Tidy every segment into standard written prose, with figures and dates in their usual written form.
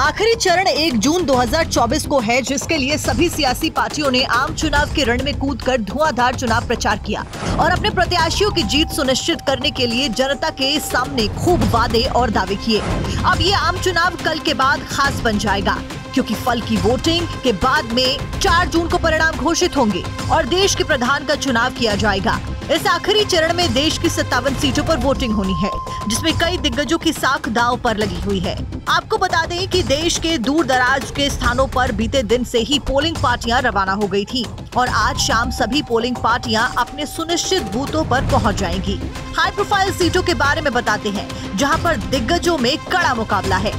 आखिरी चरण 1 जून 2024 को है, जिसके लिए सभी सियासी पार्टियों ने आम चुनाव के रण में कूदकर धुआंधार चुनाव प्रचार किया और अपने प्रत्याशियों की जीत सुनिश्चित करने के लिए जनता के सामने खूब वादे और दावे किए। अब ये आम चुनाव कल के बाद खास बन जाएगा, क्योंकि फल की वोटिंग के बाद में 4 जून को परिणाम घोषित होंगे और देश के प्रधान का चुनाव किया जाएगा। इस आखिरी चरण में देश की 57 सीटों पर वोटिंग होनी है, जिसमें कई दिग्गजों की साख दांव पर लगी हुई है। आपको बता दें कि देश के दूर दराज के स्थानों पर बीते दिन से ही पोलिंग पार्टियां रवाना हो गई थी और आज शाम सभी पोलिंग पार्टियां अपने सुनिश्चित बूथों पर पहुंच जाएंगी। हाई प्रोफाइल सीटों के बारे में बताते हैं, जहां पर दिग्गजों में कड़ा मुकाबला है।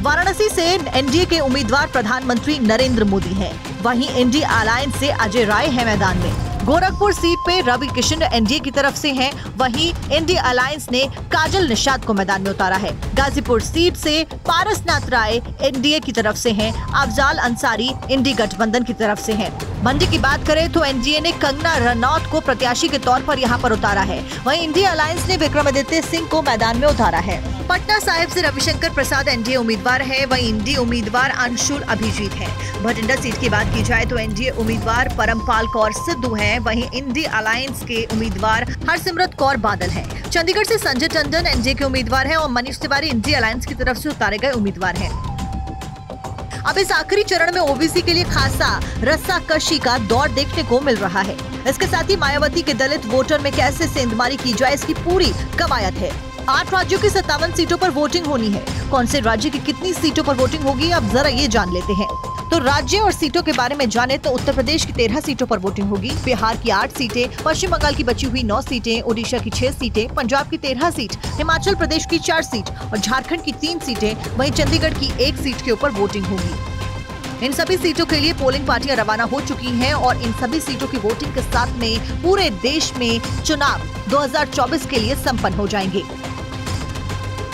वाराणसी से एनडीए के उम्मीदवार प्रधानमंत्री नरेंद्र मोदी हैं। वहीं इंडिया अलायंस से अजय राय है मैदान में। गोरखपुर सीट पे रवि किशन एनडीए की तरफ से हैं, वहीं इंडिया अलायंस ने काजल निषाद को मैदान में उतारा है। गाजीपुर सीट से पारसनाथ राय एनडीए की तरफ से हैं, अफजाल अंसारी इंडिया गठबंधन की तरफ से हैं। मंडी की बात करें तो एनडीए ने कंगना रनौत को प्रत्याशी के तौर पर यहां पर उतारा है, वहीं इंडिया अलायंस ने विक्रमादित्य सिंह को मैदान में उतारा है। पटना साहिब से रविशंकर प्रसाद एनडीए उम्मीदवार है, वहीं इंडी उम्मीदवार अंशुल अभिजीत है। भटिंडा सीट की बात की जाए तो एनडीए उम्मीदवार परमपाल कौर सिद्धू हैं, वहीं इंडिया अलायंस के उम्मीदवार हरसिमरत कौर बादल हैं। चंडीगढ़ से संजय टंडन एनडीए के उम्मीदवार हैं और मनीष तिवारी इंडिया अलायंस की तरफ से उतारे गए उम्मीदवार हैं। अब इस आखिरी चरण में ओबीसी के लिए खासा रस्साकशी का दौर देखने को मिल रहा है। इसके साथ ही मायावती के दलित वोटर में कैसे सेंधमारी की जाए, इसकी पूरी कवायद है। 8 राज्यों की 57 सीटों पर वोटिंग होनी है। कौन से राज्य की कितनी सीटों पर वोटिंग होगी, अब जरा ये जान लेते हैं। तो राज्य और सीटों के बारे में जाने तो उत्तर प्रदेश की 13 सीटों पर वोटिंग होगी, बिहार की 8 सीटें, पश्चिम बंगाल की बची हुई 9 सीटें, ओडिशा की 6 सीटें, पंजाब की 13 सीट, हिमाचल प्रदेश की 4 सीट और झारखंड की 3 सीटें, वहीं चंडीगढ़ की 1 सीट के ऊपर वोटिंग होगी। इन सभी सीटों के लिए पोलिंग पार्टियां रवाना हो चुकी हैं और इन सभी सीटों की वोटिंग के साथ में पूरे देश में चुनाव 2024 के लिए संपन्न हो जाएंगे।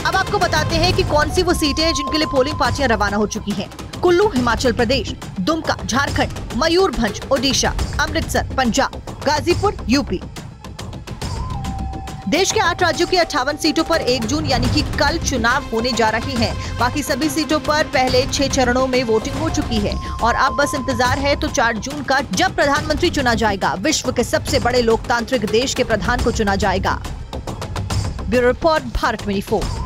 अब आपको बताते हैं कि कौन सी वो सीटें हैं जिनके लिए पोलिंग पार्टियां रवाना हो चुकी हैं। कुल्लू हिमाचल प्रदेश, दुमका झारखंड, मयूरभंज ओडिशा, अमृतसर पंजाब, गाजीपुर यूपी। देश के 8 राज्यों की 58 सीटों पर 1 जून यानी कि कल चुनाव होने जा रहे हैं। बाकी सभी सीटों पर पहले 6 चरणों में वोटिंग हो चुकी है और अब बस इंतजार है तो 4 जून का, जब प्रधानमंत्री चुना जाएगा। विश्व के सबसे बड़े लोकतांत्रिक देश के प्रधान को चुना जाएगा। Bureau report, Bharat 24।